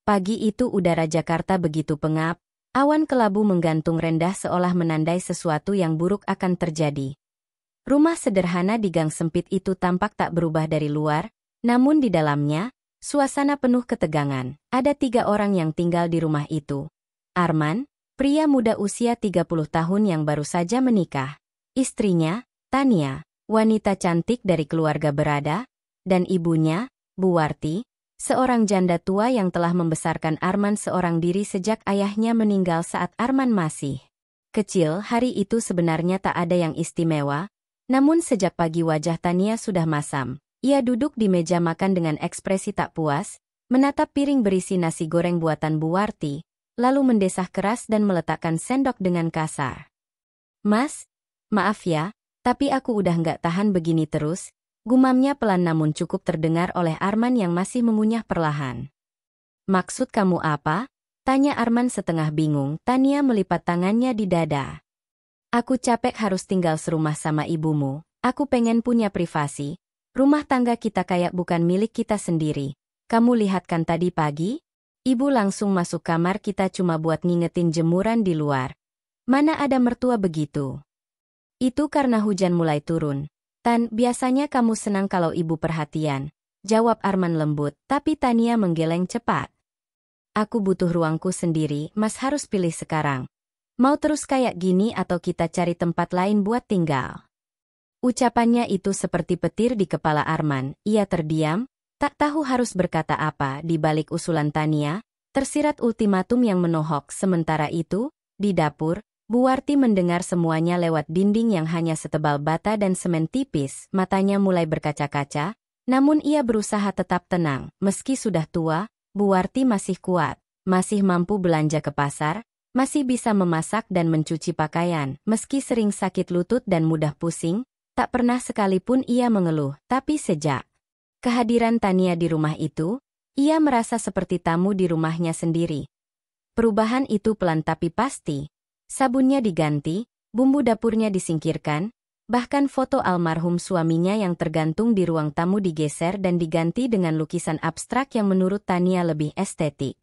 Pagi itu udara Jakarta begitu pengap, awan kelabu menggantung rendah seolah menandai sesuatu yang buruk akan terjadi. Rumah sederhana di gang sempit itu tampak tak berubah dari luar, namun di dalamnya, suasana penuh ketegangan. Ada 3 orang yang tinggal di rumah itu. Arman, pria muda usia 30 tahun yang baru saja menikah. Istrinya, Tania, wanita cantik dari keluarga berada, dan ibunya, Bu Warti, seorang janda tua yang telah membesarkan Arman seorang diri sejak ayahnya meninggal saat Arman masih kecil. Hari itu sebenarnya tak ada yang istimewa, namun sejak pagi wajah Tania sudah masam. Ia duduk di meja makan dengan ekspresi tak puas, menatap piring berisi nasi goreng buatan Bu Warti, lalu mendesah keras dan meletakkan sendok dengan kasar. "Mas, maaf ya, tapi aku udah nggak tahan begini terus," gumamnya pelan namun cukup terdengar oleh Arman yang masih mengunyah perlahan. "Maksud kamu apa?" tanya Arman setengah bingung. Tania melipat tangannya di dada. "Aku capek harus tinggal serumah sama ibumu. Aku pengen punya privasi. Rumah tangga kita kayak bukan milik kita sendiri. Kamu lihat kan tadi pagi? Ibu langsung masuk kamar kita cuma buat ngingetin jemuran di luar. Mana ada mertua begitu." "Itu karena hujan mulai turun. Tan, biasanya kamu senang kalau ibu perhatian," jawab Arman lembut, tapi Tania menggeleng cepat. "Aku butuh ruangku sendiri, Mas harus pilih sekarang. Mau terus kayak gini atau kita cari tempat lain buat tinggal?" Ucapannya itu seperti petir di kepala Arman. Ia terdiam, tak tahu harus berkata apa. Di balik usulan Tania, tersirat ultimatum yang menohok. Sementara itu, di dapur, Bu Warti mendengar semuanya lewat dinding yang hanya setebal bata dan semen tipis. Matanya mulai berkaca-kaca, namun ia berusaha tetap tenang. Meski sudah tua, Bu Warti masih kuat, masih mampu belanja ke pasar, masih bisa memasak dan mencuci pakaian. Meski sering sakit lutut dan mudah pusing, tak pernah sekalipun ia mengeluh. Tapi sejak kehadiran Tania di rumah itu, ia merasa seperti tamu di rumahnya sendiri. Perubahan itu pelan tapi pasti. Sabunnya diganti, bumbu dapurnya disingkirkan, bahkan foto almarhum suaminya yang tergantung di ruang tamu digeser dan diganti dengan lukisan abstrak yang menurut Tania lebih estetik.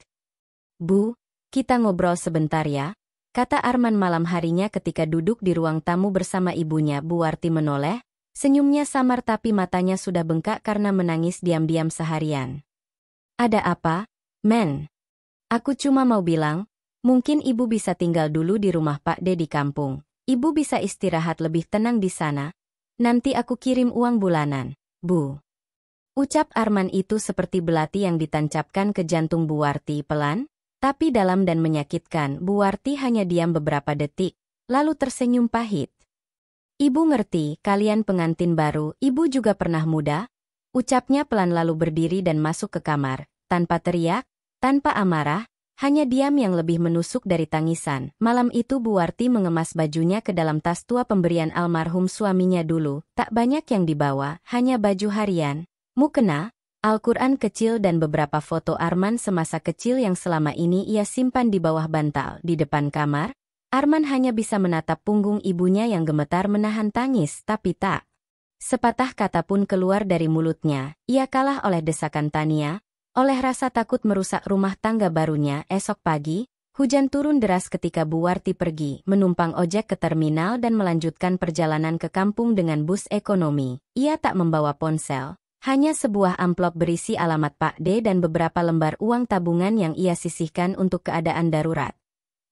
"Bu, kita ngobrol sebentar ya," kata Arman malam harinya ketika duduk di ruang tamu bersama ibunya. Bu Warti menoleh, senyumnya samar tapi matanya sudah bengkak karena menangis diam-diam seharian. "Ada apa, Men?" "Aku cuma mau bilang, mungkin ibu bisa tinggal dulu di rumah Pak D di kampung. Ibu bisa istirahat lebih tenang di sana. Nanti aku kirim uang bulanan, Bu." Ucap Arman itu seperti belati yang ditancapkan ke jantung Bu Warti, pelan, tapi dalam dan menyakitkan. Bu Warti hanya diam beberapa detik, lalu tersenyum pahit. "Ibu ngerti, kalian pengantin baru, ibu juga pernah muda," ucapnya pelan lalu berdiri dan masuk ke kamar, tanpa teriak, tanpa amarah, hanya diam yang lebih menusuk dari tangisan. Malam itu Bu Warti mengemas bajunya ke dalam tas tua pemberian almarhum suaminya dulu. Tak banyak yang dibawa, hanya baju harian, mukena, Al-Quran kecil dan beberapa foto Arman semasa kecil yang selama ini ia simpan di bawah bantal. Di depan kamar, Arman hanya bisa menatap punggung ibunya yang gemetar menahan tangis, tapi tak sepatah kata pun keluar dari mulutnya. Ia kalah oleh desakan Tania, oleh rasa takut merusak rumah tangga barunya. Esok pagi, hujan turun deras ketika Bu Warti pergi menumpang ojek ke terminal dan melanjutkan perjalanan ke kampung dengan bus ekonomi. Ia tak membawa ponsel, hanya sebuah amplop berisi alamat Pak D dan beberapa lembar uang tabungan yang ia sisihkan untuk keadaan darurat.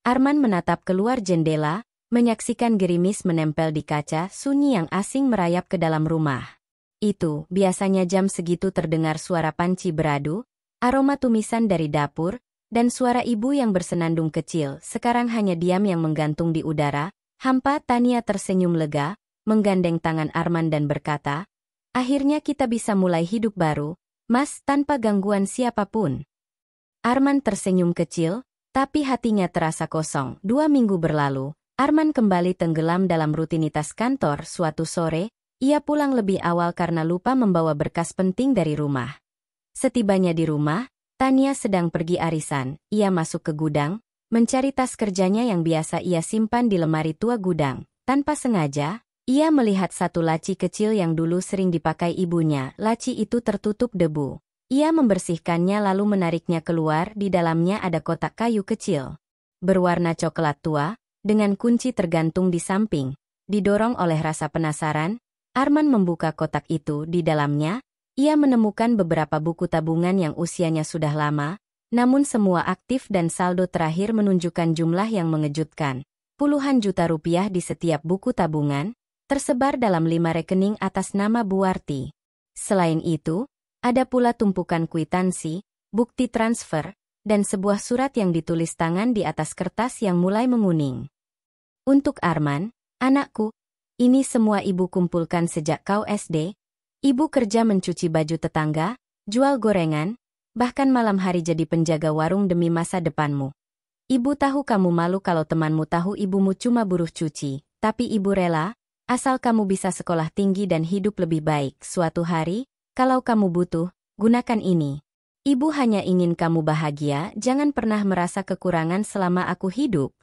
Arman menatap keluar jendela, menyaksikan gerimis menempel di kaca, sunyi yang asing merayap ke dalam rumah. Itu, biasanya jam segitu terdengar suara panci beradu, aroma tumisan dari dapur, dan suara ibu yang bersenandung kecil. Sekarang hanya diam yang menggantung di udara, hampa. Tania tersenyum lega, menggandeng tangan Arman dan berkata, "Akhirnya kita bisa mulai hidup baru, Mas, tanpa gangguan siapapun." Arman tersenyum kecil, tapi hatinya terasa kosong. 2 minggu berlalu, Arman kembali tenggelam dalam rutinitas kantor. Suatu sore, ia pulang lebih awal karena lupa membawa berkas penting dari rumah. Setibanya di rumah, Tania sedang pergi arisan. Ia masuk ke gudang, mencari tas kerjanya yang biasa ia simpan di lemari tua gudang. Tanpa sengaja, ia melihat satu laci kecil yang dulu sering dipakai ibunya. Laci itu tertutup debu, Ia membersihkannya lalu menariknya keluar. Di dalamnya ada kotak kayu kecil berwarna coklat tua, dengan kunci tergantung di samping. Didorong oleh rasa penasaran, Arman membuka kotak itu. Di dalamnya, ia menemukan beberapa buku tabungan yang usianya sudah lama, namun semua aktif dan saldo terakhir menunjukkan jumlah yang mengejutkan. Puluhan juta rupiah di setiap buku tabungan, tersebar dalam 5 rekening atas nama Buarti. Selain itu, ada pula tumpukan kwitansi, bukti transfer, dan sebuah surat yang ditulis tangan di atas kertas yang mulai menguning. Untuk Arman, anakku, ini semua ibu kumpulkan sejak kau SD. Ibu kerja mencuci baju tetangga, jual gorengan, bahkan malam hari jadi penjaga warung demi masa depanmu. Ibu tahu kamu malu kalau temanmu tahu ibumu cuma buruh cuci, tapi ibu rela, asal kamu bisa sekolah tinggi dan hidup lebih baik. Suatu hari, kalau kamu butuh, gunakan ini. Ibu hanya ingin kamu bahagia, jangan pernah merasa kekurangan selama aku hidup.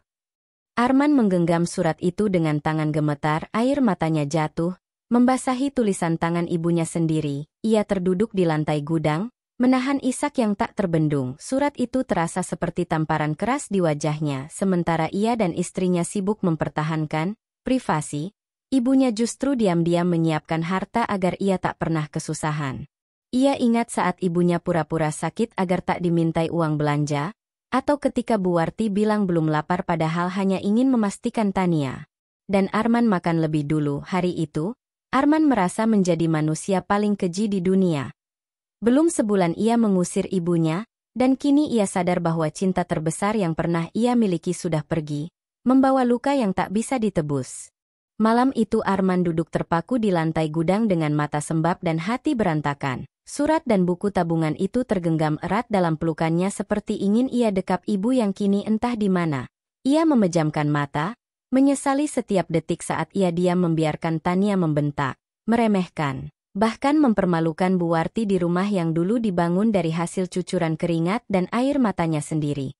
Arman menggenggam surat itu dengan tangan gemetar, air matanya jatuh, membasahi tulisan tangan ibunya sendiri. Ia terduduk di lantai gudang, menahan isak yang tak terbendung. Surat itu terasa seperti tamparan keras di wajahnya. Sementara ia dan istrinya sibuk mempertahankan privasi, ibunya justru diam-diam menyiapkan harta agar ia tak pernah kesusahan. Ia ingat saat ibunya pura-pura sakit agar tak dimintai uang belanja, atau ketika Buarti bilang belum lapar padahal hanya ingin memastikan Tania dan Arman makan lebih dulu. Hari itu, Arman merasa menjadi manusia paling keji di dunia. Belum sebulan ia mengusir ibunya, dan kini ia sadar bahwa cinta terbesar yang pernah ia miliki sudah pergi, membawa luka yang tak bisa ditebus. Malam itu Arman duduk terpaku di lantai gudang dengan mata sembab dan hati berantakan. Surat dan buku tabungan itu tergenggam erat dalam pelukannya seperti ingin ia dekap ibu yang kini entah di mana. Ia memejamkan mata, menyesali setiap detik saat ia diam membiarkan Tania membentak, meremehkan, bahkan mempermalukan Buarti di rumah yang dulu dibangun dari hasil cucuran keringat dan air matanya sendiri.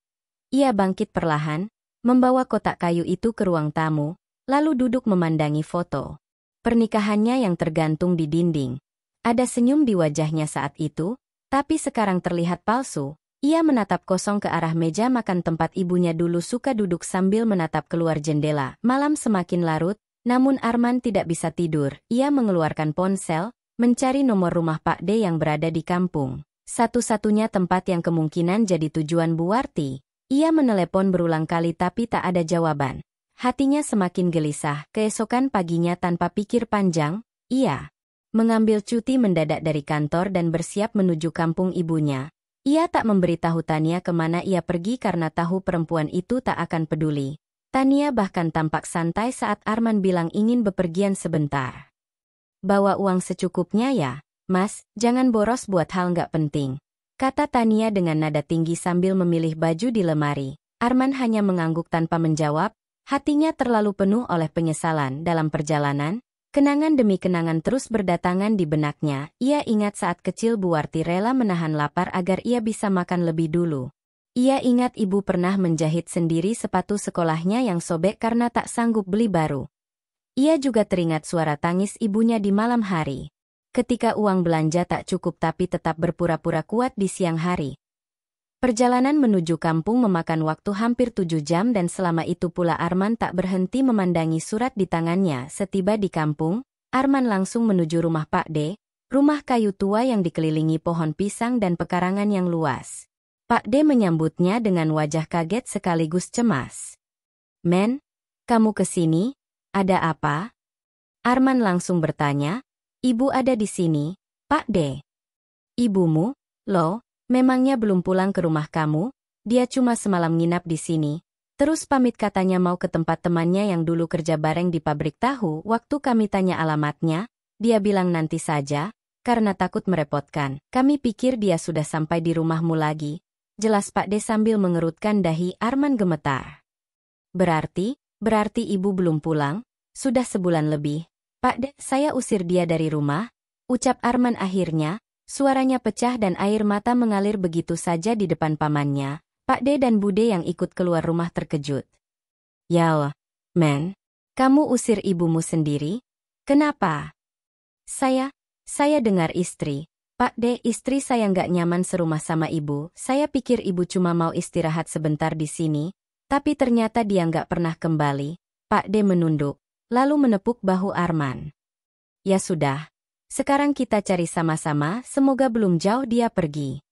Ia bangkit perlahan, membawa kotak kayu itu ke ruang tamu, lalu duduk memandangi foto pernikahannya yang tergantung di dinding. Ada senyum di wajahnya saat itu, tapi sekarang terlihat palsu. Ia menatap kosong ke arah meja makan tempat ibunya dulu suka duduk sambil menatap keluar jendela. Malam semakin larut, namun Arman tidak bisa tidur. Ia mengeluarkan ponsel, mencari nomor rumah Pak D yang berada di kampung. Satu-satunya tempat yang kemungkinan jadi tujuan Buarti. Ia menelepon berulang kali tapi tak ada jawaban. Hatinya semakin gelisah. Keesokan paginya tanpa pikir panjang, ia mengambil cuti mendadak dari kantor dan bersiap menuju kampung ibunya. Ia tak memberitahu Tania kemana ia pergi karena tahu perempuan itu tak akan peduli. Tania bahkan tampak santai saat Arman bilang ingin bepergian sebentar. Bawa uang secukupnya ya, Mas, jangan boros buat hal nggak penting, kata Tania dengan nada tinggi sambil memilih baju di lemari. Arman hanya mengangguk tanpa menjawab, hatinya terlalu penuh oleh penyesalan dalam perjalanan. Kenangan demi kenangan terus berdatangan di benaknya. Ia ingat saat kecil Buarti rela menahan lapar agar ia bisa makan lebih dulu. Ia ingat ibu pernah menjahit sendiri sepatu sekolahnya yang sobek karena tak sanggup beli baru. Ia juga teringat suara tangis ibunya di malam hari, ketika uang belanja tak cukup tapi tetap berpura-pura kuat di siang hari. Perjalanan menuju kampung memakan waktu hampir 7 jam dan selama itu pula Arman tak berhenti memandangi surat di tangannya. Setiba di kampung, Arman langsung menuju rumah Pak D, rumah kayu tua yang dikelilingi pohon pisang dan pekarangan yang luas. Pak D menyambutnya dengan wajah kaget sekaligus cemas. "Men, kamu kesini? Ada apa?" Arman langsung bertanya. "Ibu ada di sini, Pak D." "Ibumu? Loh? Memangnya belum pulang ke rumah kamu? Dia cuma semalam nginap di sini. Terus pamit katanya mau ke tempat temannya yang dulu kerja bareng di pabrik tahu. Waktu kami tanya alamatnya, dia bilang nanti saja, karena takut merepotkan. Kami pikir dia sudah sampai di rumahmu lagi." Jelas Pak D sambil mengerutkan dahi. Arman gemetar. Berarti ibu belum pulang? Sudah sebulan lebih. "Pak D, saya usir dia dari rumah," ucap Arman akhirnya. Suaranya pecah dan air mata mengalir begitu saja di depan pamannya. Pak D dan Bude yang ikut keluar rumah terkejut. "Yah, men, kamu usir ibumu sendiri? Kenapa?" Saya dengar istri, Pak De, istri saya nggak nyaman serumah sama ibu. Saya pikir ibu cuma mau istirahat sebentar di sini, tapi ternyata dia nggak pernah kembali. Pak De menunduk, lalu menepuk bahu Arman. Ya sudah, sekarang kita cari sama-sama, semoga belum jauh dia pergi.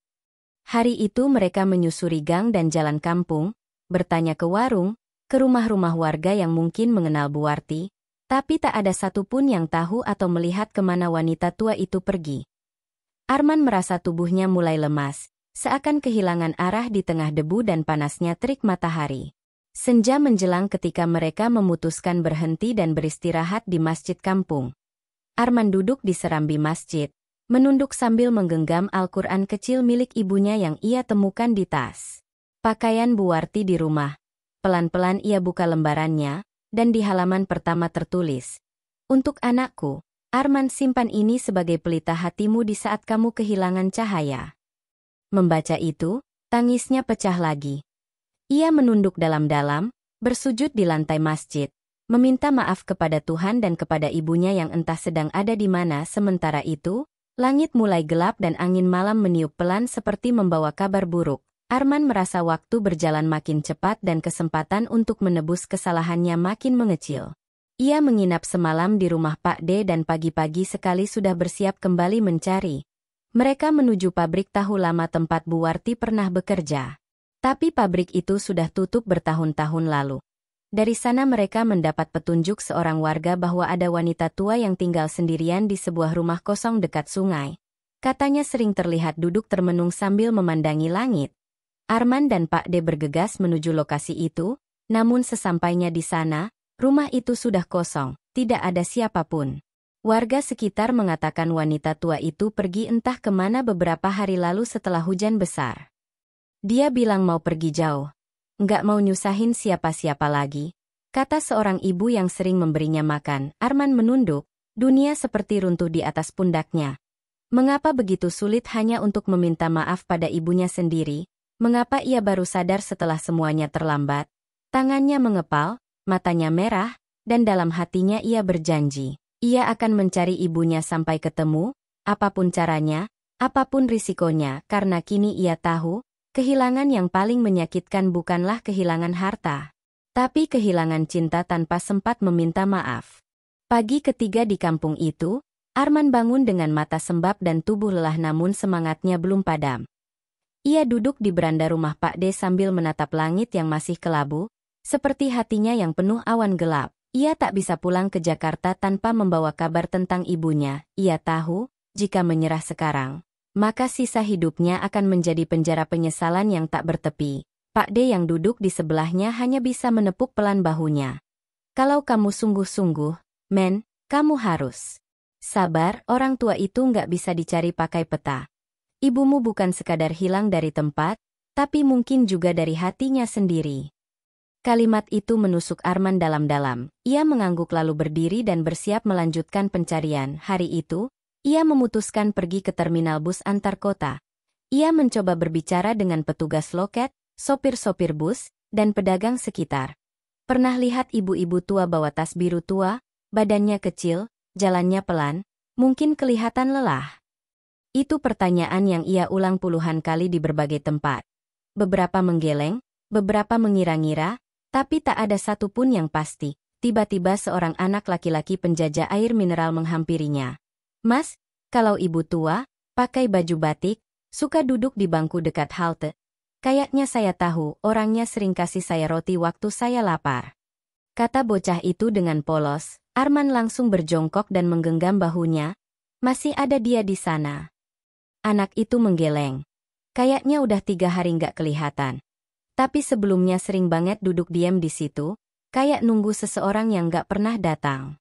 Hari itu mereka menyusuri gang dan jalan kampung, bertanya ke warung, ke rumah-rumah warga yang mungkin mengenal Buarti, tapi tak ada satupun yang tahu atau melihat kemana wanita tua itu pergi. Arman merasa tubuhnya mulai lemas, seakan kehilangan arah di tengah debu dan panasnya terik matahari. Senja menjelang ketika mereka memutuskan berhenti dan beristirahat di masjid kampung. Arman duduk di serambi masjid, menunduk sambil menggenggam Al-Quran kecil milik ibunya yang ia temukan di tas. Pakaian Buarti di rumah. Pelan-pelan ia buka lembarannya, dan di halaman pertama tertulis, "Untuk anakku, Arman, simpan ini sebagai pelita hatimu di saat kamu kehilangan cahaya." Membaca itu, tangisnya pecah lagi. Ia menunduk dalam-dalam, bersujud di lantai masjid, meminta maaf kepada Tuhan dan kepada ibunya yang entah sedang ada di mana. Sementara itu, langit mulai gelap dan angin malam meniup pelan seperti membawa kabar buruk. Arman merasa waktu berjalan makin cepat dan kesempatan untuk menebus kesalahannya makin mengecil. Ia menginap semalam di rumah Pak De dan pagi-pagi sekali sudah bersiap kembali mencari. Mereka menuju pabrik tahu lama tempat Buarti pernah bekerja. Tapi pabrik itu sudah tutup bertahun-tahun lalu. Dari sana mereka mendapat petunjuk seorang warga bahwa ada wanita tua yang tinggal sendirian di sebuah rumah kosong dekat sungai. Katanya sering terlihat duduk termenung sambil memandangi langit. Arman dan Pak De bergegas menuju lokasi itu, namun sesampainya di sana, rumah itu sudah kosong, tidak ada siapapun. Warga sekitar mengatakan wanita tua itu pergi entah kemana beberapa hari lalu setelah hujan besar. Dia bilang mau pergi jauh. Nggak mau nyusahin siapa-siapa lagi, kata seorang ibu yang sering memberinya makan. Arman menunduk, dunia seperti runtuh di atas pundaknya. Mengapa begitu sulit hanya untuk meminta maaf pada ibunya sendiri? Mengapa ia baru sadar setelah semuanya terlambat? Tangannya mengepal, matanya merah, dan dalam hatinya ia berjanji. Ia akan mencari ibunya sampai ketemu, apapun caranya, apapun risikonya, karena kini ia tahu, kehilangan yang paling menyakitkan bukanlah kehilangan harta, tapi kehilangan cinta tanpa sempat meminta maaf. Pagi ketiga di kampung itu, Arman bangun dengan mata sembab dan tubuh lelah namun semangatnya belum padam. Ia duduk di beranda rumah Pak De sambil menatap langit yang masih kelabu, seperti hatinya yang penuh awan gelap. Ia tak bisa pulang ke Jakarta tanpa membawa kabar tentang ibunya. Ia tahu, jika menyerah sekarang, maka sisa hidupnya akan menjadi penjara penyesalan yang tak bertepi. Pak De yang duduk di sebelahnya hanya bisa menepuk pelan bahunya. Kalau kamu sungguh-sungguh, men, kamu harus sabar. Orang tua itu nggak bisa dicari pakai peta. Ibumu bukan sekadar hilang dari tempat, tapi mungkin juga dari hatinya sendiri. Kalimat itu menusuk Arman dalam-dalam. Ia mengangguk lalu berdiri dan bersiap melanjutkan pencarian. Hari itu, ia memutuskan pergi ke terminal bus antar kota. Ia mencoba berbicara dengan petugas loket, sopir-sopir bus, dan pedagang sekitar. Pernah lihat ibu-ibu tua bawa tas biru tua, badannya kecil, jalannya pelan, mungkin kelihatan lelah? Itu pertanyaan yang ia ulang puluhan kali di berbagai tempat. Beberapa menggeleng, beberapa mengira-ngira, tapi tak ada satupun yang pasti. Tiba-tiba seorang anak laki-laki penjajah air mineral menghampirinya. "Mas, kalau ibu tua, pakai baju batik, suka duduk di bangku dekat halte. Kayaknya saya tahu, orangnya sering kasih saya roti waktu saya lapar." Kata bocah itu dengan polos. Arman langsung berjongkok dan menggenggam bahunya. "Masih ada dia di sana." Anak itu menggeleng. Kayaknya udah 3 hari nggak kelihatan. Tapi sebelumnya sering banget duduk diam di situ, kayak nunggu seseorang yang nggak pernah datang.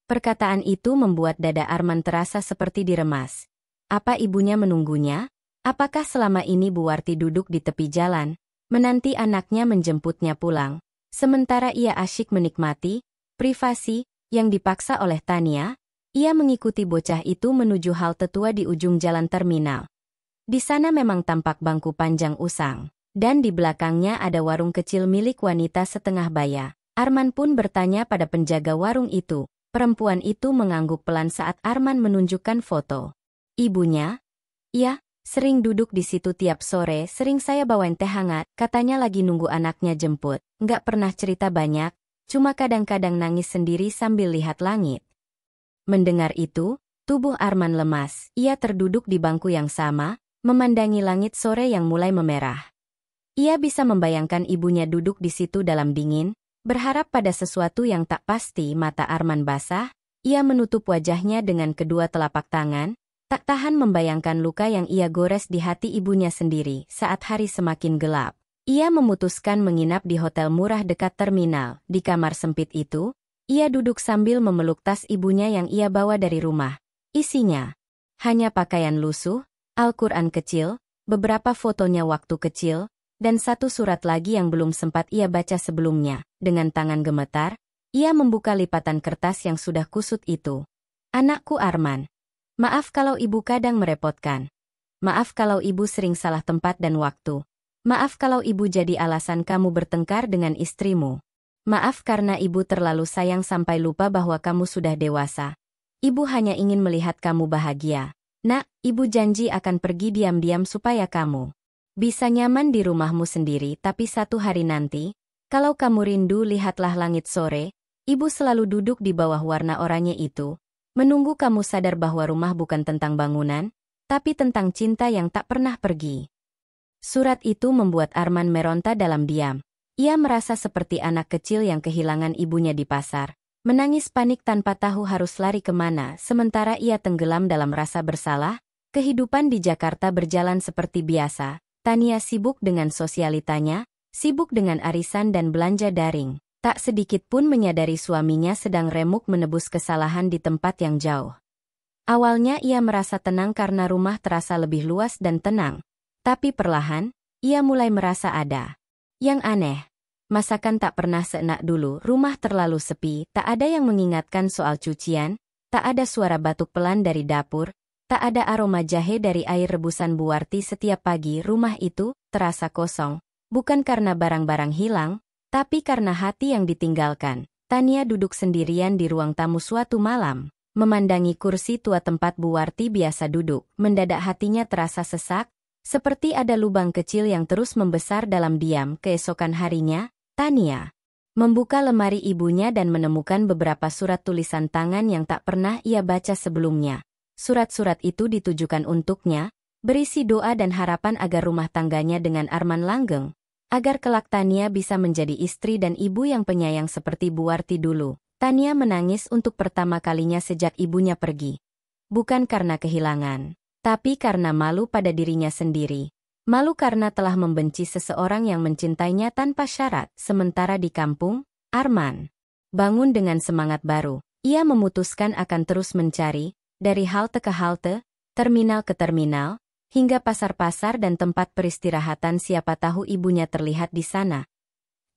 Perkataan itu membuat dada Arman terasa seperti diremas. Apa ibunya menunggunya? Apakah selama ini Buarti duduk di tepi jalan, menanti anaknya menjemputnya pulang, sementara ia asyik menikmati privasi yang dipaksa oleh Tania? Ia mengikuti bocah itu menuju halte tua di ujung jalan terminal. Di sana memang tampak bangku panjang usang. Dan di belakangnya ada warung kecil milik wanita setengah baya. Arman pun bertanya pada penjaga warung itu. Perempuan itu mengangguk pelan saat Arman menunjukkan foto ibunya. Iya, sering duduk di situ tiap sore, sering saya bawain teh hangat, katanya lagi nunggu anaknya jemput. Nggak pernah cerita banyak, cuma kadang-kadang nangis sendiri sambil lihat langit. Mendengar itu, tubuh Arman lemas. Ia terduduk di bangku yang sama, memandangi langit sore yang mulai memerah. Ia bisa membayangkan ibunya duduk di situ dalam dingin, berharap pada sesuatu yang tak pasti. Mata Arman basah, ia menutup wajahnya dengan kedua telapak tangan, tak tahan membayangkan luka yang ia gores di hati ibunya sendiri. Saat hari semakin gelap, ia memutuskan menginap di hotel murah dekat terminal. Di kamar sempit itu, ia duduk sambil memeluk tas ibunya yang ia bawa dari rumah. Isinya hanya pakaian lusuh, Al-Quran kecil, beberapa fotonya waktu kecil, dan satu surat lagi yang belum sempat ia baca sebelumnya. Dengan tangan gemetar, ia membuka lipatan kertas yang sudah kusut itu. Anakku Arman. Maaf kalau ibu kadang merepotkan. Maaf kalau ibu sering salah tempat dan waktu. Maaf kalau ibu jadi alasan kamu bertengkar dengan istrimu. Maaf karena ibu terlalu sayang sampai lupa bahwa kamu sudah dewasa. Ibu hanya ingin melihat kamu bahagia. Nak, ibu janji akan pergi diam-diam supaya kamu bisa nyaman di rumahmu sendiri. Tapi satu hari nanti, kalau kamu rindu lihatlah langit sore, ibu selalu duduk di bawah warna oranye itu, menunggu kamu sadar bahwa rumah bukan tentang bangunan, tapi tentang cinta yang tak pernah pergi. Surat itu membuat Arman meronta dalam diam. Ia merasa seperti anak kecil yang kehilangan ibunya di pasar, menangis panik tanpa tahu harus lari kemana. Sementara ia tenggelam dalam rasa bersalah, kehidupan di Jakarta berjalan seperti biasa. Tania sibuk dengan sosialitanya, sibuk dengan arisan dan belanja daring. Tak sedikit pun menyadari suaminya sedang remuk menebus kesalahan di tempat yang jauh. Awalnya ia merasa tenang karena rumah terasa lebih luas dan tenang. Tapi perlahan, ia mulai merasa ada yang aneh. Masakan tak pernah seenak dulu, rumah terlalu sepi, tak ada yang mengingatkan soal cucian, tak ada suara batuk pelan dari dapur, tak ada aroma jahe dari air rebusan Bu Warti setiap pagi. Rumah itu terasa kosong, bukan karena barang-barang hilang, tapi karena hati yang ditinggalkan. Tania duduk sendirian di ruang tamu suatu malam, memandangi kursi tua tempat Bu Warti biasa duduk. Mendadak hatinya terasa sesak, seperti ada lubang kecil yang terus membesar dalam diam. Keesokan harinya, Tania membuka lemari ibunya dan menemukan beberapa surat tulisan tangan yang tak pernah ia baca sebelumnya. Surat-surat itu ditujukan untuknya, berisi doa dan harapan agar rumah tangganya dengan Arman langgeng, agar kelak Tania bisa menjadi istri dan ibu yang penyayang seperti Bu Warti dulu. Tania menangis untuk pertama kalinya sejak ibunya pergi. Bukan karena kehilangan, tapi karena malu pada dirinya sendiri. Malu karena telah membenci seseorang yang mencintainya tanpa syarat. Sementara di kampung, Arman bangun dengan semangat baru. Ia memutuskan akan terus mencari, dari halte ke halte, terminal ke terminal, hingga pasar-pasar dan tempat peristirahatan. Siapa tahu ibunya terlihat di sana.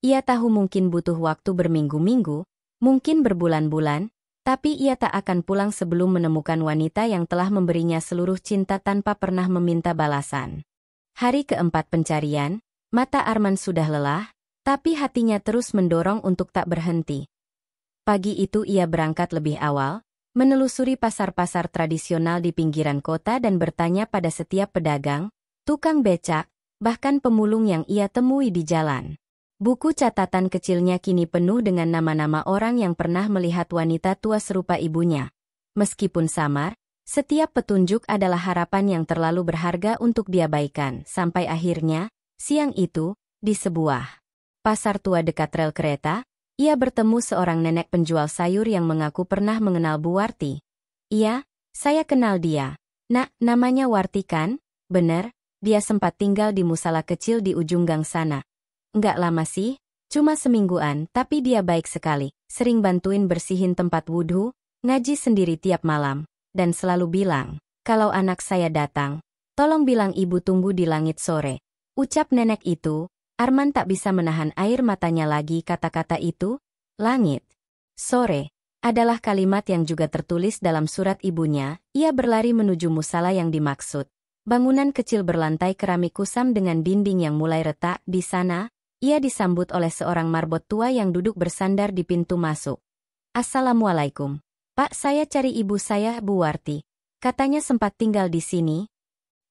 Ia tahu mungkin butuh waktu berminggu-minggu, mungkin berbulan-bulan, tapi ia tak akan pulang sebelum menemukan wanita yang telah memberinya seluruh cinta tanpa pernah meminta balasan. Hari keempat pencarian, mata Arman sudah lelah, tapi hatinya terus mendorong untuk tak berhenti. Pagi itu ia berangkat lebih awal, menelusuri pasar-pasar tradisional di pinggiran kota dan bertanya pada setiap pedagang, tukang becak, bahkan pemulung yang ia temui di jalan. Buku catatan kecilnya kini penuh dengan nama-nama orang yang pernah melihat wanita tua serupa ibunya. Meskipun samar, setiap petunjuk adalah harapan yang terlalu berharga untuk diabaikan. Sampai akhirnya, siang itu, di sebuah pasar tua dekat rel kereta, ia bertemu seorang nenek penjual sayur yang mengaku pernah mengenal Bu Warti. Iya, saya kenal dia. Nak, namanya Warti kan? Bener, dia sempat tinggal di musala kecil di ujung gang sana. Enggak lama sih, cuma semingguan, tapi dia baik sekali. Sering bantuin bersihin tempat wudhu, ngaji sendiri tiap malam, dan selalu bilang, kalau anak saya datang, tolong bilang ibu tunggu di langit sore. Ucap nenek itu, Arman tak bisa menahan air matanya lagi. Kata-kata itu, langit sore, adalah kalimat yang juga tertulis dalam surat ibunya. Ia berlari menuju musala yang dimaksud. Bangunan kecil berlantai keramik kusam dengan dinding yang mulai retak. Di sana, ia disambut oleh seorang marbot tua yang duduk bersandar di pintu masuk. Assalamualaikum. Pak, saya cari ibu saya, Bu Warti. Katanya sempat tinggal di sini.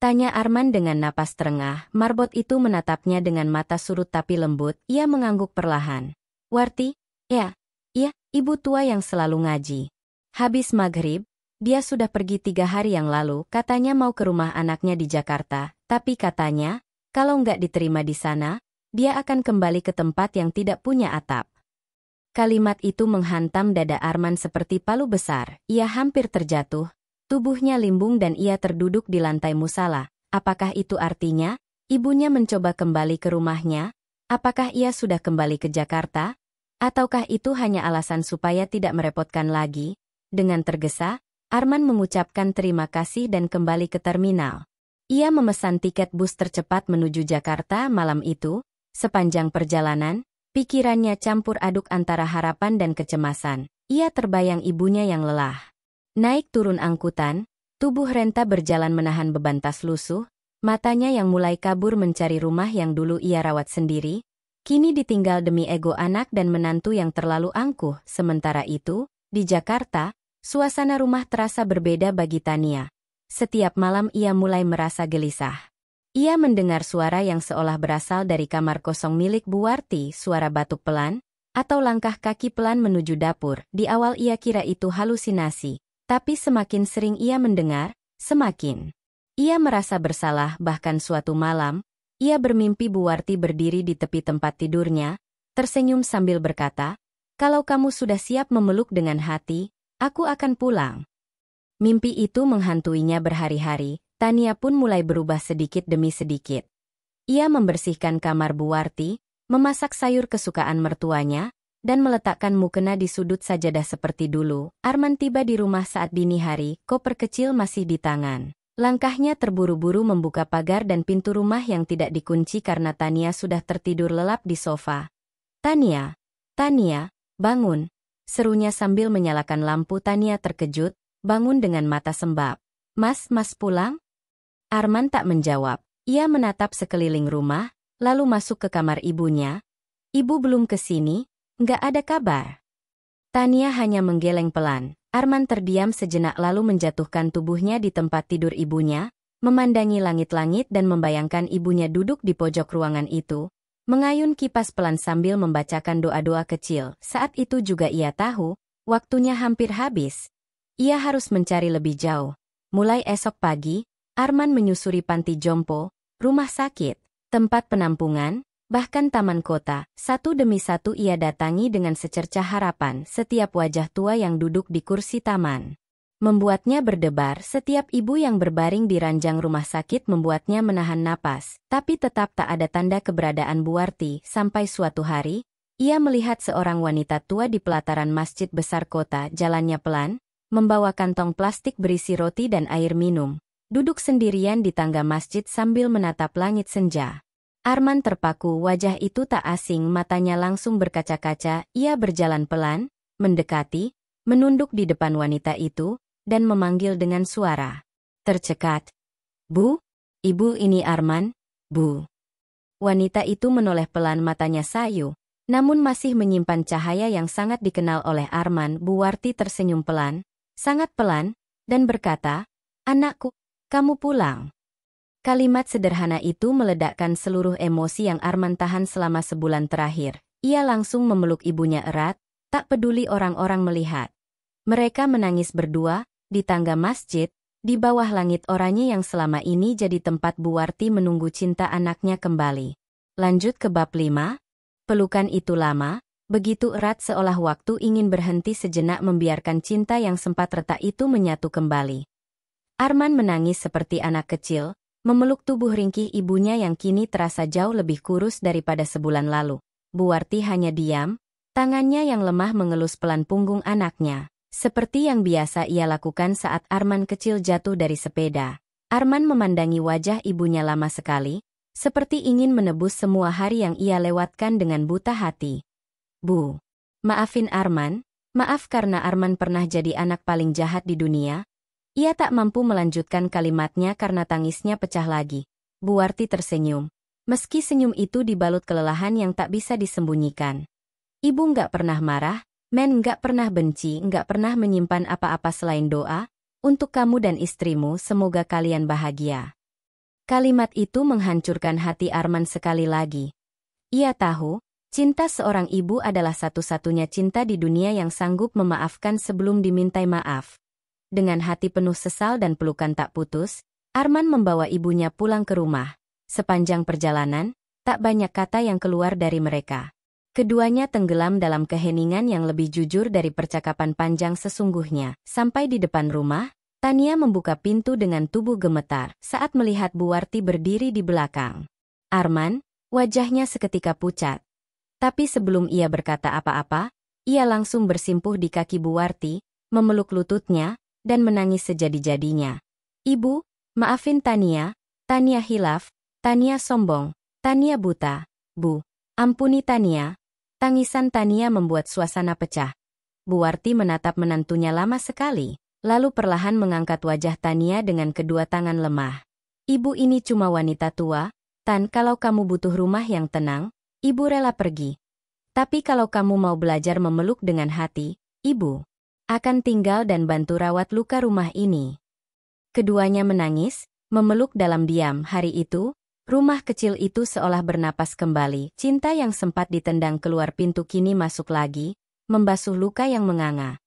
Tanya Arman dengan napas terengah. Marbot itu menatapnya dengan mata surut tapi lembut. Ia mengangguk perlahan. Warti? Ya. Iya, ibu tua yang selalu ngaji. Habis maghrib, dia sudah pergi 3 hari yang lalu. Katanya mau ke rumah anaknya di Jakarta. Tapi katanya, kalau nggak diterima di sana, dia akan kembali ke tempat yang tidak punya atap. Kalimat itu menghantam dada Arman seperti palu besar. Ia hampir terjatuh. Tubuhnya limbung dan ia terduduk di lantai musala. Apakah itu artinya, ibunya mencoba kembali ke rumahnya? Apakah ia sudah kembali ke Jakarta? Ataukah itu hanya alasan supaya tidak merepotkan lagi? Dengan tergesa, Arman mengucapkan terima kasih dan kembali ke terminal. Ia memesan tiket bus tercepat menuju Jakarta malam itu. Sepanjang perjalanan, pikirannya campur aduk antara harapan dan kecemasan. Ia terbayang ibunya yang lelah. Naik turun angkutan, tubuh Renta berjalan menahan beban tas lusuh, matanya yang mulai kabur mencari rumah yang dulu ia rawat sendiri, kini ditinggal demi ego anak dan menantu yang terlalu angkuh. Sementara itu, di Jakarta, suasana rumah terasa berbeda bagi Tania. Setiap malam ia mulai merasa gelisah. Ia mendengar suara yang seolah berasal dari kamar kosong milik Bu Warti, suara batuk pelan, atau langkah kaki pelan menuju dapur. Di awal ia kira itu halusinasi. Tapi semakin sering ia mendengar, semakin ia merasa bersalah. Bahkan suatu malam, ia bermimpi Bu Warti berdiri di tepi tempat tidurnya, tersenyum sambil berkata, "Kalau kamu sudah siap memeluk dengan hati, aku akan pulang." Mimpi itu menghantuinya berhari-hari. Tania pun mulai berubah sedikit demi sedikit. Ia membersihkan kamar Bu Warti, memasak sayur kesukaan mertuanya, dan meletakkan mukena di sudut sajadah seperti dulu. Arman tiba di rumah saat dini hari, koper kecil masih di tangan. Langkahnya terburu-buru membuka pagar dan pintu rumah yang tidak dikunci karena Tania sudah tertidur lelap di sofa. "Tania, Tania, bangun," serunya sambil menyalakan lampu. Tania terkejut, bangun dengan mata sembab. Mas pulang?" Arman tak menjawab. Ia menatap sekeliling rumah, lalu masuk ke kamar ibunya. "Ibu belum ke sini? Nggak ada kabar." Tania hanya menggeleng pelan. Arman terdiam sejenak lalu menjatuhkan tubuhnya di tempat tidur ibunya, memandangi langit-langit dan membayangkan ibunya duduk di pojok ruangan itu, mengayun kipas pelan sambil membacakan doa-doa kecil. Saat itu juga ia tahu, waktunya hampir habis. Ia harus mencari lebih jauh. Mulai esok pagi, Arman menyusuri panti jompo, rumah sakit, tempat penampungan, bahkan taman kota. Satu demi satu ia datangi dengan secercah harapan. Setiap wajah tua yang duduk di kursi taman membuatnya berdebar. Setiap ibu yang berbaring di ranjang rumah sakit membuatnya menahan napas. Tapi tetap tak ada tanda keberadaan Bu Warti. Sampai suatu hari, ia melihat seorang wanita tua di pelataran masjid besar kota. Jalannya pelan, membawa kantong plastik berisi roti dan air minum. Duduk sendirian di tangga masjid sambil menatap langit senja. Arman terpaku, wajah itu tak asing, matanya langsung berkaca-kaca. Ia berjalan pelan, mendekati, menunduk di depan wanita itu, dan memanggil dengan suara tercekat. "Bu? Ibu, ini Arman, Bu." Wanita itu menoleh pelan, matanya sayu, namun masih menyimpan cahaya yang sangat dikenal oleh Arman. Bu Warti tersenyum pelan, sangat pelan, dan berkata, "Anakku, kamu pulang." Kalimat sederhana itu meledakkan seluruh emosi yang Arman tahan selama sebulan terakhir. Ia langsung memeluk ibunya erat, tak peduli orang-orang melihat. Mereka menangis berdua, di tangga masjid, di bawah langit oranye yang selama ini jadi tempat Bu Warti menunggu cinta anaknya kembali. Lanjut ke bab 5. Pelukan itu lama, begitu erat seolah waktu ingin berhenti sejenak membiarkan cinta yang sempat retak itu menyatu kembali. Arman menangis seperti anak kecil, memeluk tubuh ringkih ibunya yang kini terasa jauh lebih kurus daripada sebulan lalu. Bu Warti hanya diam, tangannya yang lemah mengelus pelan punggung anaknya. Seperti yang biasa ia lakukan saat Arman kecil jatuh dari sepeda. Arman memandangi wajah ibunya lama sekali, seperti ingin menebus semua hari yang ia lewatkan dengan buta hati. "Bu, maafin Arman, maaf karena Arman pernah jadi anak paling jahat di dunia." Ia tak mampu melanjutkan kalimatnya karena tangisnya pecah lagi. Bu Warti tersenyum. Meski senyum itu dibalut kelelahan yang tak bisa disembunyikan. "Ibu nggak pernah marah, Men nggak pernah benci, nggak pernah menyimpan apa-apa selain doa. Untuk kamu dan istrimu, semoga kalian bahagia." Kalimat itu menghancurkan hati Arman sekali lagi. Ia tahu, cinta seorang ibu adalah satu-satunya cinta di dunia yang sanggup memaafkan sebelum dimintai maaf. Dengan hati penuh sesal dan pelukan tak putus, Arman membawa ibunya pulang ke rumah. Sepanjang perjalanan, tak banyak kata yang keluar dari mereka. Keduanya tenggelam dalam keheningan yang lebih jujur dari percakapan panjang sesungguhnya. Sampai di depan rumah, Tania membuka pintu dengan tubuh gemetar saat melihat Bu Warti berdiri di belakang. Arman, wajahnya seketika pucat. Tapi sebelum ia berkata apa-apa, ia langsung bersimpuh di kaki Bu Warti, memeluk lututnya, dan menangis sejadi-jadinya. Ibu, maafin Tania, Tania hilaf, Tania sombong, Tania buta. Bu, ampuni Tania. Tangisan Tania membuat suasana pecah. Bu Warti menatap menantunya lama sekali, lalu perlahan mengangkat wajah Tania dengan kedua tangan lemah. Ibu ini cuma wanita tua, Tan, kalau kamu butuh rumah yang tenang, ibu rela pergi. Tapi kalau kamu mau belajar memeluk dengan hati, ibu akan tinggal dan bantu rawat luka rumah ini. Keduanya menangis, memeluk dalam diam. Hari itu, rumah kecil itu seolah bernapas kembali. Cinta yang sempat ditendang keluar pintu kini masuk lagi, membasuh luka yang menganga.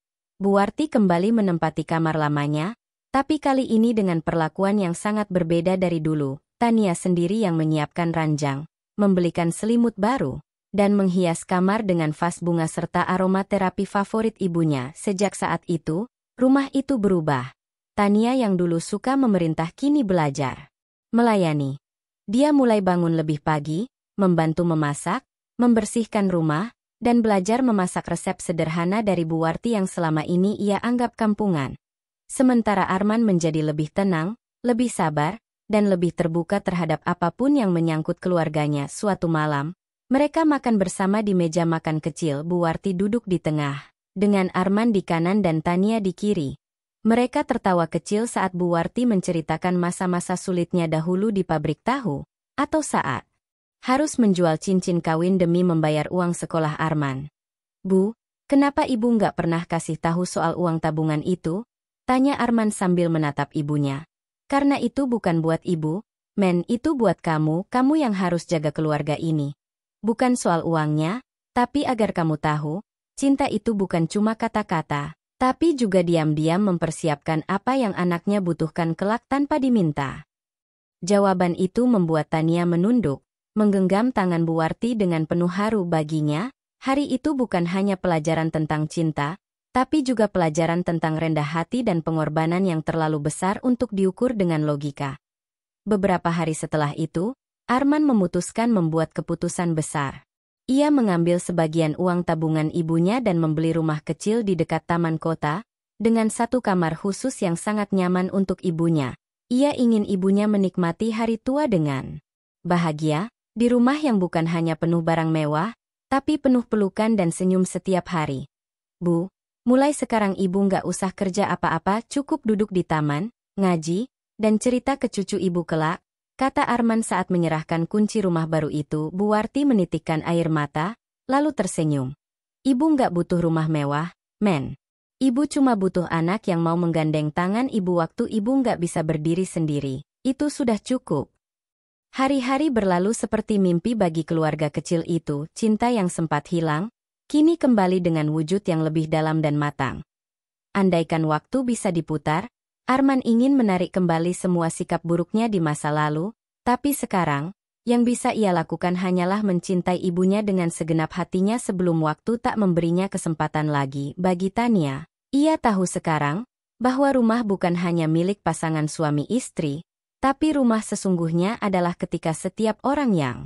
Bu Warti kembali menempati kamar lamanya, tapi kali ini dengan perlakuan yang sangat berbeda dari dulu. Tania sendiri yang menyiapkan ranjang, membelikan selimut baru, dan menghias kamar dengan vas bunga serta aromaterapi favorit ibunya. Sejak saat itu, rumah itu berubah. Tania yang dulu suka memerintah kini belajar melayani. Dia mulai bangun lebih pagi, membantu memasak, membersihkan rumah, dan belajar memasak resep sederhana dari Bu Warti yang selama ini ia anggap kampungan. Sementara Arman menjadi lebih tenang, lebih sabar, dan lebih terbuka terhadap apapun yang menyangkut keluarganya. Suatu malam, mereka makan bersama di meja makan kecil. Bu Warti duduk di tengah, dengan Arman di kanan dan Tania di kiri. Mereka tertawa kecil saat Bu Warti menceritakan masa-masa sulitnya dahulu di pabrik tahu, atau saat harus menjual cincin kawin demi membayar uang sekolah Arman. Bu, kenapa ibu nggak pernah kasih tahu soal uang tabungan itu? Tanya Arman sambil menatap ibunya. Karena itu bukan buat ibu, Men, itu buat kamu yang harus jaga keluarga ini. Bukan soal uangnya, tapi agar kamu tahu, cinta itu bukan cuma kata-kata, tapi juga diam-diam mempersiapkan apa yang anaknya butuhkan kelak tanpa diminta. Jawaban itu membuat Tania menunduk, menggenggam tangan Bu Warti dengan penuh haru. Baginya, hari itu bukan hanya pelajaran tentang cinta, tapi juga pelajaran tentang rendah hati dan pengorbanan yang terlalu besar untuk diukur dengan logika. Beberapa hari setelah itu, Arman memutuskan membuat keputusan besar. Ia mengambil sebagian uang tabungan ibunya dan membeli rumah kecil di dekat taman kota, dengan satu kamar khusus yang sangat nyaman untuk ibunya. Ia ingin ibunya menikmati hari tua dengan bahagia, di rumah yang bukan hanya penuh barang mewah, tapi penuh pelukan dan senyum setiap hari. Bu, mulai sekarang ibu nggak usah kerja apa-apa, cukup duduk di taman, ngaji, dan cerita ke cucu ibu kelak, kata Arman saat menyerahkan kunci rumah baru itu. Bu Warti menitikkan air mata, lalu tersenyum. Ibu nggak butuh rumah mewah, Men. Ibu cuma butuh anak yang mau menggandeng tangan ibu waktu ibu nggak bisa berdiri sendiri. Itu sudah cukup. Hari-hari berlalu seperti mimpi bagi keluarga kecil itu. Cinta yang sempat hilang, kini kembali dengan wujud yang lebih dalam dan matang. Andaikan waktu bisa diputar, Arman ingin menarik kembali semua sikap buruknya di masa lalu, tapi sekarang, yang bisa ia lakukan hanyalah mencintai ibunya dengan segenap hatinya sebelum waktu tak memberinya kesempatan lagi. Bagi Tania, ia tahu sekarang, bahwa rumah bukan hanya milik pasangan suami istri, tapi rumah sesungguhnya adalah ketika setiap orang yang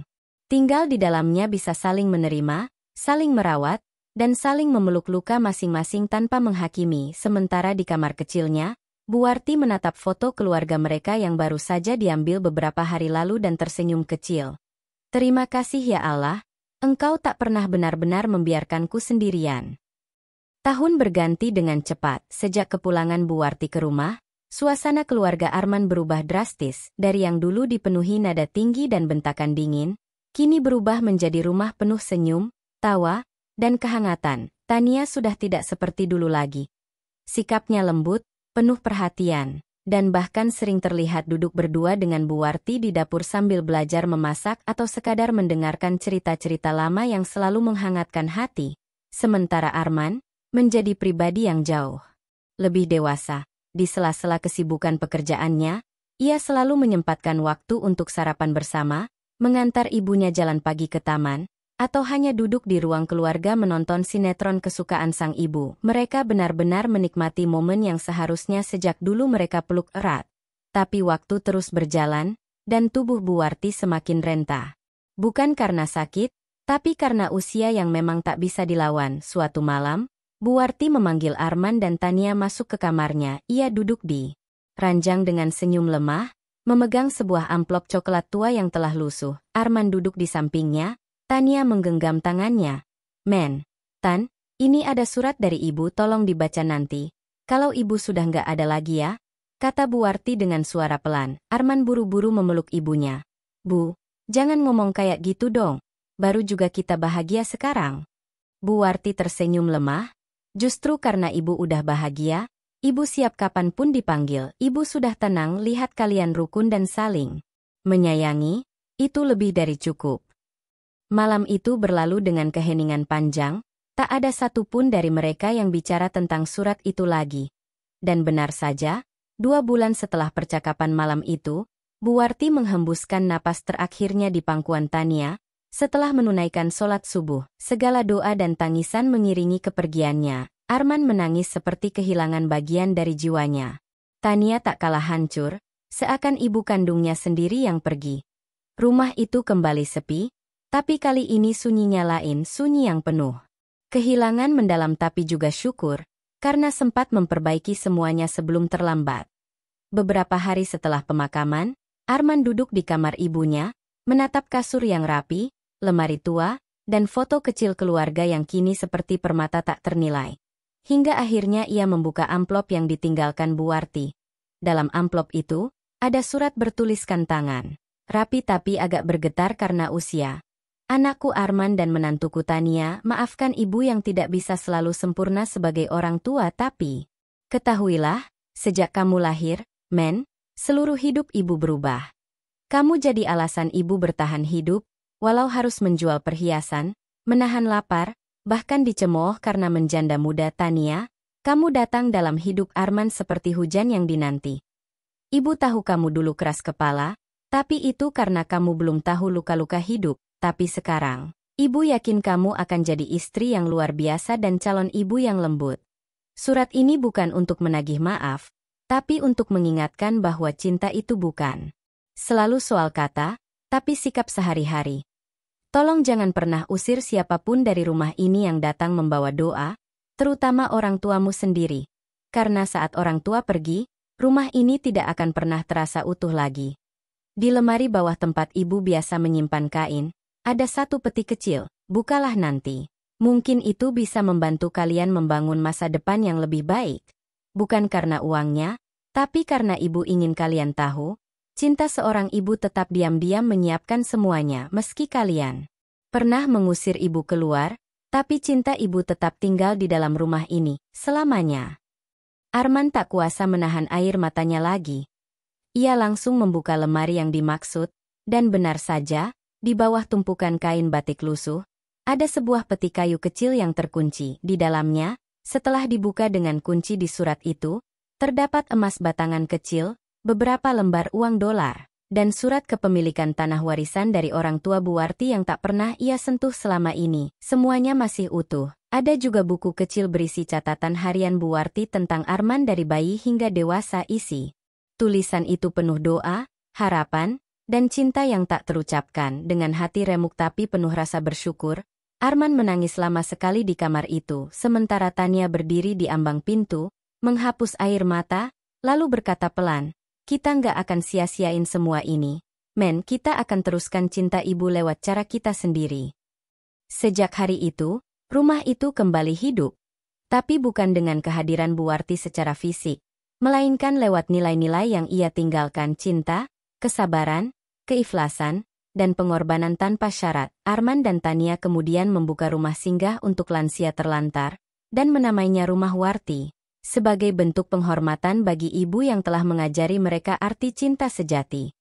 tinggal di dalamnya bisa saling menerima, saling merawat, dan saling memeluk luka masing-masing tanpa menghakimi. Sementara di kamar kecilnya, Bu Warti menatap foto keluarga mereka yang baru saja diambil beberapa hari lalu dan tersenyum kecil. Terima kasih ya Allah, Engkau tak pernah benar-benar membiarkanku sendirian. Tahun berganti dengan cepat. Sejak kepulangan Bu Warti ke rumah, suasana keluarga Arman berubah drastis. Dari yang dulu dipenuhi nada tinggi dan bentakan dingin, kini berubah menjadi rumah penuh senyum, tawa, dan kehangatan. Tania sudah tidak seperti dulu lagi. Sikapnya lembut, penuh perhatian, dan bahkan sering terlihat duduk berdua dengan Bu Warti di dapur sambil belajar memasak atau sekadar mendengarkan cerita-cerita lama yang selalu menghangatkan hati. Sementara Arman menjadi pribadi yang jauh lebih dewasa. Di sela-sela kesibukan pekerjaannya, ia selalu menyempatkan waktu untuk sarapan bersama, mengantar ibunya jalan pagi ke taman, atau hanya duduk di ruang keluarga menonton sinetron kesukaan sang ibu. Mereka benar-benar menikmati momen yang seharusnya sejak dulu mereka peluk erat. Tapi waktu terus berjalan, dan tubuh Bu Warti semakin renta. Bukan karena sakit, tapi karena usia yang memang tak bisa dilawan. Suatu malam, Bu Warti memanggil Arman dan Tania masuk ke kamarnya. Ia duduk di ranjang dengan senyum lemah, memegang sebuah amplop coklat tua yang telah lusuh. Arman duduk di sampingnya. Tania menggenggam tangannya. Men, Tan, ini ada surat dari ibu, tolong dibaca nanti. Kalau ibu sudah nggak ada lagi ya, kata Bu Warti dengan suara pelan. Arman buru-buru memeluk ibunya. Bu, jangan ngomong kayak gitu dong. Baru juga kita bahagia sekarang. Bu Warti tersenyum lemah. Justru karena ibu udah bahagia, ibu siap kapanpun dipanggil. Ibu sudah tenang lihat kalian rukun dan saling menyayangi, itu lebih dari cukup. Malam itu berlalu dengan keheningan panjang, tak ada satupun dari mereka yang bicara tentang surat itu lagi. Dan benar saja, 2 bulan setelah percakapan malam itu, Bu Warti menghembuskan napas terakhirnya di pangkuan Tania. Setelah menunaikan sholat subuh, segala doa dan tangisan mengiringi kepergiannya. Arman menangis seperti kehilangan bagian dari jiwanya. Tania tak kalah hancur, seakan ibu kandungnya sendiri yang pergi. Rumah itu kembali sepi, tapi kali ini sunyinya lain, sunyi yang penuh kehilangan mendalam tapi juga syukur, karena sempat memperbaiki semuanya sebelum terlambat. Beberapa hari setelah pemakaman, Arman duduk di kamar ibunya, menatap kasur yang rapi, lemari tua, dan foto kecil keluarga yang kini seperti permata tak ternilai. Hingga akhirnya ia membuka amplop yang ditinggalkan Bu Warti. Dalam amplop itu, ada surat bertuliskan tangan rapi tapi agak bergetar karena usia. Anakku Arman dan menantuku Tania, maafkan ibu yang tidak bisa selalu sempurna sebagai orang tua, tapi ketahuilah, sejak kamu lahir, Men, seluruh hidup ibu berubah. Kamu jadi alasan ibu bertahan hidup, walau harus menjual perhiasan, menahan lapar, bahkan dicemooh karena menjanda muda. Tania, kamu datang dalam hidup Arman seperti hujan yang dinanti. Ibu tahu kamu dulu keras kepala, tapi itu karena kamu belum tahu luka-luka hidup. Tapi sekarang, ibu yakin kamu akan jadi istri yang luar biasa dan calon ibu yang lembut. Surat ini bukan untuk menagih maaf, tapi untuk mengingatkan bahwa cinta itu bukan selalu soal kata, tapi sikap sehari-hari. Tolong jangan pernah usir siapapun dari rumah ini yang datang membawa doa, terutama orang tuamu sendiri. Karena saat orang tua pergi, rumah ini tidak akan pernah terasa utuh lagi. Di lemari bawah tempat ibu biasa menyimpan kain, ada satu peti kecil, bukalah nanti. Mungkin itu bisa membantu kalian membangun masa depan yang lebih baik. Bukan karena uangnya, tapi karena ibu ingin kalian tahu, cinta seorang ibu tetap diam-diam menyiapkan semuanya meski kalian pernah mengusir ibu keluar, tapi cinta ibu tetap tinggal di dalam rumah ini, selamanya. Arman tak kuasa menahan air matanya lagi. Ia langsung membuka lemari yang dimaksud, dan benar saja, di bawah tumpukan kain batik lusuh, ada sebuah peti kayu kecil yang terkunci. Di dalamnya, setelah dibuka dengan kunci di surat itu, terdapat emas batangan kecil, beberapa lembar uang dolar, dan surat kepemilikan tanah warisan dari orang tua Bu Warti yang tak pernah ia sentuh selama ini. Semuanya masih utuh. Ada juga buku kecil berisi catatan harian Bu Warti tentang Arman dari bayi hingga dewasa. Isi tulisan itu penuh doa, harapan, dan cinta yang tak terucapkan. Dengan hati remuk tapi penuh rasa bersyukur, Arman menangis lama sekali di kamar itu, sementara Tania berdiri di ambang pintu, menghapus air mata, lalu berkata pelan, kita nggak akan sia-siain semua ini. Men, kita akan teruskan cinta ibu lewat cara kita sendiri. Sejak hari itu, rumah itu kembali hidup. Tapi bukan dengan kehadiran Bu Warti secara fisik, melainkan lewat nilai-nilai yang ia tinggalkan: cinta, kesabaran, keikhlasan, dan pengorbanan tanpa syarat. Arman dan Tania kemudian membuka rumah singgah untuk lansia terlantar, dan menamainya Rumah Warti. sebagai bentuk penghormatan bagi ibu yang telah mengajari mereka arti cinta sejati.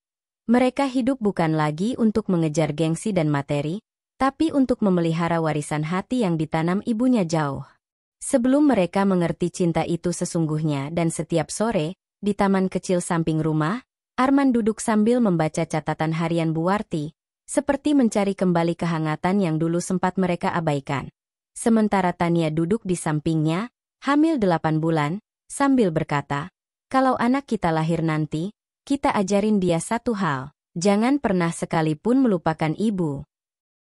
Mereka hidup bukan lagi untuk mengejar gengsi dan materi, tapi untuk memelihara warisan hati yang ditanam ibunya jauh sebelum mereka mengerti cinta itu sesungguhnya. Dan setiap sore, di taman kecil samping rumah, Arman duduk sambil membaca catatan harian Bu Warti, seperti mencari kembali kehangatan yang dulu sempat mereka abaikan. Sementara Tania duduk di sampingnya, hamil 8 bulan, sambil berkata, "Kalau anak kita lahir nanti, kita ajarin dia satu hal, jangan pernah sekalipun melupakan ibu."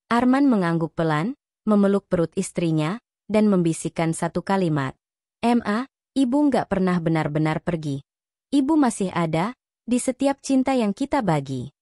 Arman mengangguk pelan, memeluk perut istrinya, dan membisikkan satu kalimat. "Ma, ibu nggak pernah benar-benar pergi. Ibu masih ada, di setiap cinta yang kita bagi."